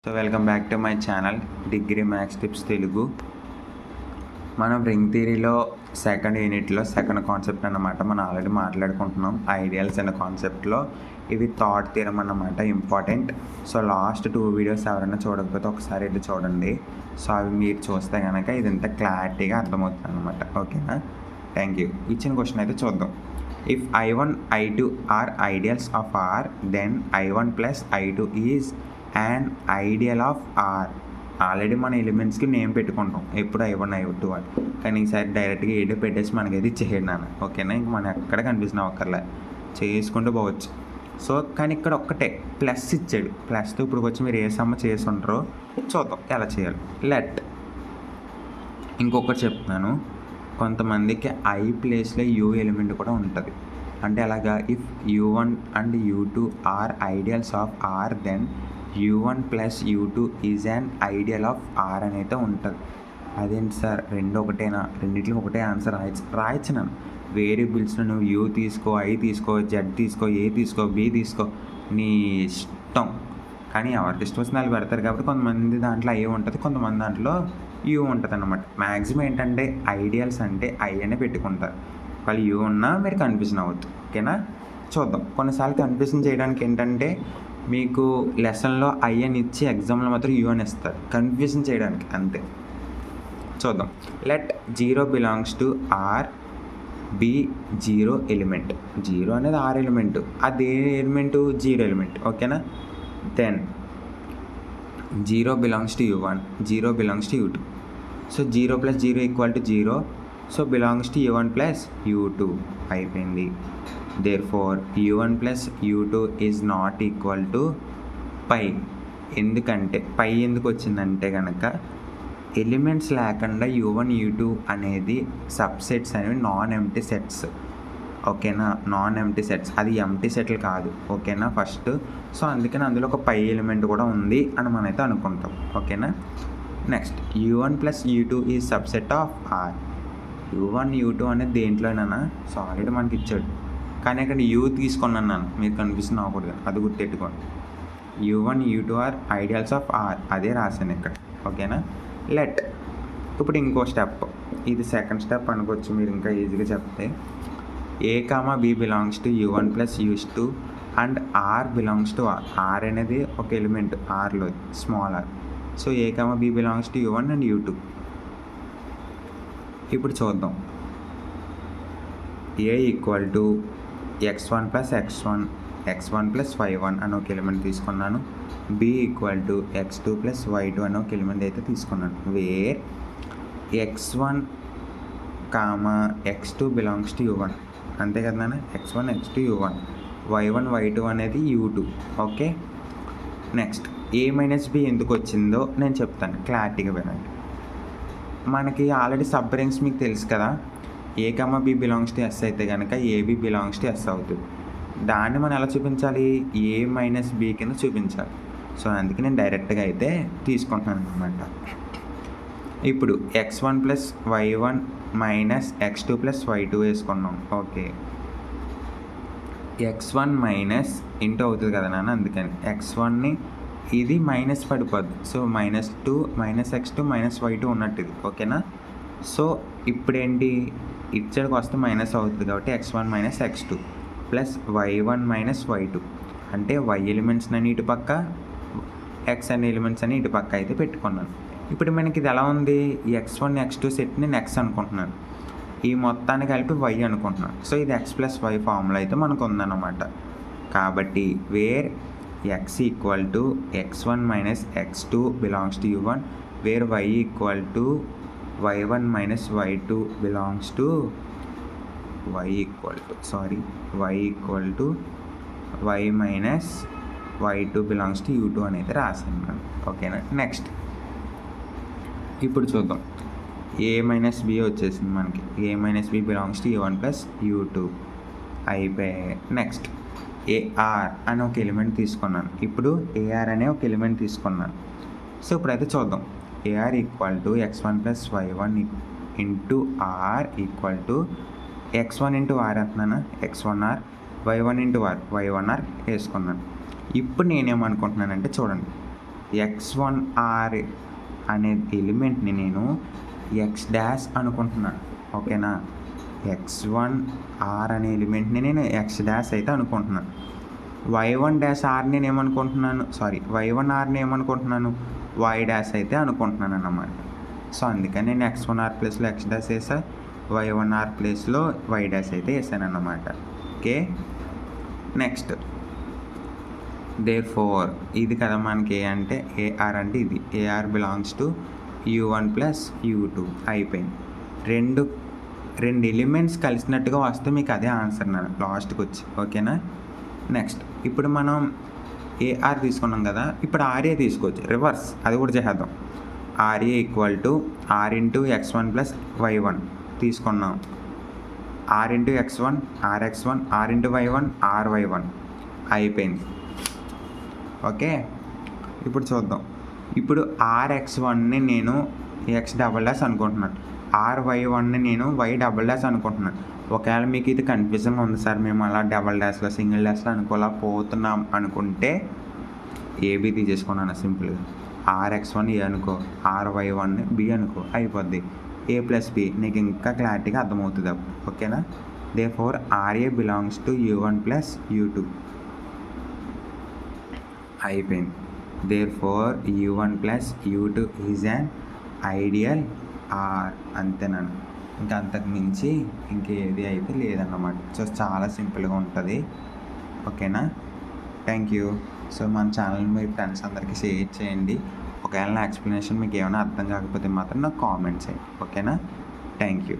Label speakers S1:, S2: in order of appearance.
S1: So welcome back to my channel degree maths tips Telugu. మనం ring థియరీలో second యూనిట్లో second concept అన్నమాట మనం already మాట్లాడుకుంటున్నాం. ఐడియల్స్ అనే కాన్సెప్ట్లో ఇవి థాట్ థియరం అన్నమాట, ఇంపార్టెంట్. సో లాస్ట్ 2 వీడియోస్ ఎవరైనా చూడకపోతే ఒకసారి ఇది చూడండి. సో అవి మీరు చూస్తే కనుక ఇది ఇంత క్లారిటీగా అర్థమవుతుంది అనమాట. ఓకేనా? Thank you. ఇచ్చిన క్వశ్చన్ అయితే చూద్దాం. If I1 I2 are ideals of R, then I1 plus I2 is an ideal of R. Already మన ఎలిమెంట్స్కి నేమ్ పెట్టుకుంటాం ఎప్పుడు I1 I2 అని, కానీ ఈసారి డైరెక్ట్గా ఏదో పెట్టేసి మనకైతే ఇచ్చేయన్నాను. ఓకేనా? ఇంక మనం ఎక్కడ కనిపిస్తున్నా ఒక్కర్లే చేసుకుంటూ పోవచ్చు. సో కానీ ఇక్కడ ఒక్కటే ప్లస్ ఇచ్చాడు. ప్లస్తో ఇప్పుడు వచ్చి మీరు ఏ సమ్మ చేసి ఉంటారో చూద్దాం ఎలా చేయాలి. లెట్ ఇంకొకటి చెప్తున్నాను, కొంతమందికి I ప్లేస్లో U ఎలిమెంట్ కూడా ఉంటుంది. అంటే అలాగా if U1 and U2 are ideals of R, then U1 plus U2 is an ideal of R అని అయితే ఉంటుంది. అదేంటి సార్ రెండు ఒకటేనా? రెండింటికి ఒకటే ఆన్సర్ రాయచ్చు నన్ను. వేరియబుల్స్లో నువ్వు U తీసుకో, I తీసుకో, Z తీసుకో, A తీసుకో, B తీసుకో, నీ ఇష్టం. కానీ ఎవరికి ఇష్టం వచ్చిన వాళ్ళు పెడతారు కాబట్టి కొంతమంది దాంట్లో I ఉంటుంది, కొంతమంది దాంట్లో U ఉంటుంది అన్నమాట. మ్యాక్సిమం ఏంటంటే ఐడియల్స్ అంటే I అనే పెట్టుకుంటారు. వాళ్ళు U ఉన్నా మీరు కన్ఫ్యూజన్ అవ్వద్దు. ఓకేనా? చూద్దాం. కొన్నిసార్లు కన్ఫ్యూజన్ చేయడానికి ఏంటంటే మీకు లెసన్లో I అని ఇచ్చి ఎగ్జామ్లో మాత్రం U అని ఇస్తారు, కన్ఫ్యూజన్ చేయడానికి అంతే. చూద్దాం. Let 0 belongs to R, be 0 element. 0 అనేది R ఎలిమెంట్, అదే ఎలిమెంట్ 0 ఎలిమెంట్. ఓకేనా? Then 0 belongs to U1, 0 belongs to U2. So 0 plus 0 equal to 0, so belongs to U1 plus U2 అయిపోయింది. Therefore U1 plus U2 is not equal to phi. ఎందుకంటే phi ఎందుకు వచ్చిందంటే కనుక elements లేకుండా U1 U2 అనేది subsets అనేవి non empty sets. ఓకేనా? Non empty sets, అది ఎంప్టీ సెట్లు కాదు. ఓకేనా? ఫస్ట్ సో అందుకని అందులో ఒక పై ఎలిమెంట్ కూడా ఉంది అని మనమైతే అనుకుంటాం. ఓకేనా? Next U1 plus U2 is subset of R. U1 U2 అనేది దేంట్లోనైనా సో ఆల్రెడీ మనకి ఇచ్చాడు, కానీ అక్కడ U తీసుకున్నాను నన్ను, మీరు కన్ఫ్యూజన్ అవ్వకూడదు, అది గుర్తెట్టుకోండి. U1 U2 are ideals of R, అదే రాశాను ఇక్కడ. ఓకేనా? లెట్ ఇప్పుడు ఇంకో స్టెప్, ఇది సెకండ్ స్టెప్ అనుకోవచ్చు మీరు ఇంకా ఈజీగా చెప్తే. A, B belongs to U1 plus U2 and R belongs to R. R అనేది ఒక ఎలిమెంట్ Rలో, small r. So A, B belongs to U1 and U2. ఇప్పుడు చూద్దాం. A equal to x1 plus x1, x1 plus y1 అని ఒక element తీసుకున్నాను. B equal to x2 plus y2 అని ఒక ఎలిమెంట్ అయితే తీసుకున్నాను. Where x1, x2 belongs to U1. అంతే కదా నాన్న? x1 x2 U1, y1 y2 అనేది U2. Okay? Next A minus B ఎందుకు వచ్చిందో నేను చెప్తాను, క్లారిటీగా వినండి. మనకి ఆల్రెడీ సబ్ రింగ్స్ మీకు తెలుసు కదా. A, B belongs to S అయితే కనుక AB బిలాంగ్స్ టు S అవుతుంది. దాన్ని మనం ఎలా చూపించాలి? A మైనస్ B కింద చూపించాలి. సో అందుకే నేను డైరెక్ట్గా అయితే తీసుకుంటున్నాను అనమాట. ఇప్పుడు x1 plus y1 minus x2 plus y2 వేసుకున్నాం. ఓకే, x1 మైనస్ ఇంటూ అవుతుంది కదా నాన్న, అందుకని x1ని ఇది మైనస్ పడిపోద్ది. So -2 minus x2 minus y2 ఉన్నట్టు ఇది. ఓకేనా? సో ఇప్పుడేంటి ఇచ్చడికి వస్తే మైనస్ అవుతుంది కాబట్టి x1 minus x2 plus y1 minus y2, అంటే y ఎలిమెంట్స్ అని ఇటు పక్క, x అనే ఎలిమెంట్స్ అని ఇటు పక్క అయితే పెట్టుకున్నాను. ఇప్పుడు మనకి ఇది ఎలా ఉంది? x1 x2 సెట్ని నేను x అనుకుంటున్నాను, ఈ మొత్తాన్ని కలిపి y అనుకుంటున్నాను. సో ఇది x ప్లస్ y ఫార్ములా అయితే మనకు ఉందన్నమాట. కాబట్టి where x equal to x1 minus x2 belongs to U1, where y equal to y1 minus y2 belongs to y minus y2 belongs to U2 అని అయితే రాశాను మనం. ఓకేనా? నెక్స్ట్ ఇప్పుడు చూద్దాం. A మైనస్ B వచ్చేసింది మనకి. A minus B belongs to U1 plus U2 అయిపోయాయి. నెక్స్ట్ AR అని ఒక ఎలిమెంట్ తీసుకున్నాను. ఇప్పుడు AR అనే ఒక ఎలిమెంట్ తీసుకున్నాను. సో ఇప్పుడైతే చూద్దాం. AR equal to x1 plus y1 into R equal to x1 into R అంటున్నాను, x1R, y1 into R, y1R వేసుకున్నాను. ఇప్పుడు నేనేమనుకుంటున్నానంటే చూడండి, x1r అనే ఎలిమెంట్ని నేను ఎక్స్ డాష్ అనుకుంటున్నాను. ఓకేనా, x1r అనే ఎలిమెంట్ని నేను ఎక్స్ డాష్ అయితే అనుకుంటున్నాను. y1 డాష్ r నేను ఏమనుకుంటున్నాను, y1rని ఏమనుకుంటున్నాను, y డాష్ అయితే అనుకుంటున్నాను అన్నమాట. సో అందుకని నేను x1r ప్లేస్లో ఎక్స్ డాష్ వేసా, y1r ప్లేస్లో y డాష్ అయితే వేసాను అన్నమాట. ఓకే, నెక్స్ట్ therefore ఇది కదా మనకి ఏ అంటే AR అంటే ఇది, AR belongs to U1 plus U2 అయిపోయింది. రెండు ఎలిమెంట్స్ కలిసినట్టుగా వస్తే మీకు అదే ఆన్సర్ నా లాస్ట్కి వచ్చి. ఓకేనా, నెక్స్ట్ ఇప్పుడు మనం AR తీసుకున్నాం కదా, ఇప్పుడు RA తీసుకోవచ్చు, రివర్స్ అది కూడా చేద్దాం. RA equal to R into x1 plus y1 తీసుకున్నాం. R into x1 RX1, R into y1 RY1 అయిపోయింది. ఓకే, ఇప్పుడు చూద్దాం. ఇప్పుడు RX1ని నేను x డబల్ డాష్ అనుకుంటున్నాను, RY1ని నేను y డబల్ డాష్ అనుకుంటున్నాను. ఒకవేళ మీకు ఇది కన్ఫ్యూజన్గా ఉంది సార్, మేము అలా డబల్ డాష్లో సింగిల్ డాష్లో అనుకోలేకపోతున్నాం అనుకుంటే ఏబీ తీసేసుకున్నాను సింపుల్గా. RX1 ఏ అనుకో, RY1 B అనుకో, అయిపోద్ది. A ప్లస్ B నీకు ఇంకా క్లారిటీగా అర్థమవుతుంది అప్పుడు. ఓకేనా, therefore RA belongs to U1 plus U2 అయిపోయింది. therefore U1 plus U2 is an ideal R. అంతేనండి, ఇంకా అంతకు మించి ఇంకేది అయితే లేదన్నమాట. సో చాలా సింపుల్గా ఉంటుంది. ఓకేనా, థ్యాంక్ యూ. సో మన ఛానల్ని మీ ఫ్రెండ్స్ అందరికీ షేర్ చేయండి. ఒకవేళ నా ఎక్స్ప్లెనేషన్ మీకు ఏమైనా అర్థం కాకపోతే మాత్రం నాకు కామెంట్ చేయండి. ఓకేనా, థ్యాంక్ యూ.